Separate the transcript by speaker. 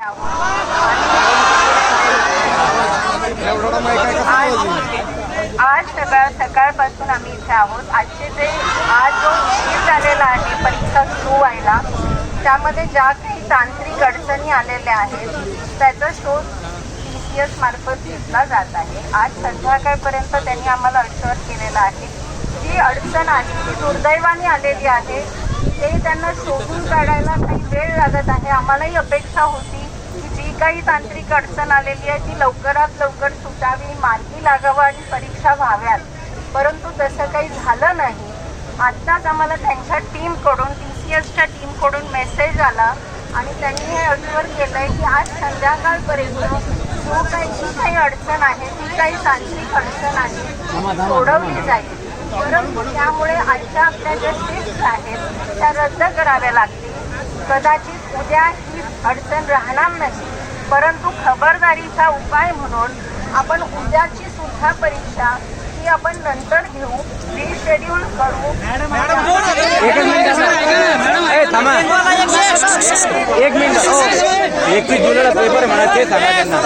Speaker 1: आज सकाळपासून आम्ही इथे आहोत. आज जो उशीर झालेला आहे परीक्षा सुरू व्हायला, त्यामध्ये ज्या काही तांत्रिक अडचणी आलेल्या आहेत त्याचा शोध TCS मार्फत घेतला जात आहे. आज संध्याकाळपर्यंत त्यांनी आम्हाला अश्योर केलेला आहे. जी अडचण आहे ती दुर्दैवाने आलेली आहे, ते त्यांना शोधून काढायला काही वेळ लागत आहे. आम्हालाही अपेक्षा होती की जी काही तांत्रिक अडचण आलेली आहे ती लवकरात लवकर सुटावी, मार्गी लागावं आणि परीक्षा व्हाव्यात, परंतु तसं काही झालं नाही. आत्ताच आम्हाला त्यांच्या टीमकडून TCSच्या टीमकडून मेसेज आला आणि त्यांनी हे अश्योर केलं आहे की आज संध्याकाळपर्यंत जो काही अडचण आहे ती काही तांत्रिक अडचण आहे सोडवली जाईल, परंतु त्यामुळे आजच्या आपल्या ज्या शिफ्ट आहेत त्या रद्द कराव्या लागतील. कदाचित उद्या ही अडचण राहणार नाही, परंतु खबरदारीचा उपाय म्हणून आपण उद्याची सुद्धा परीक्षा ही आपण नंतर घेऊ, रिशेड्यूल करू.
Speaker 2: एक मिनिट 21 जुलैला पेपर म्हणा ते सांगा त्यांना.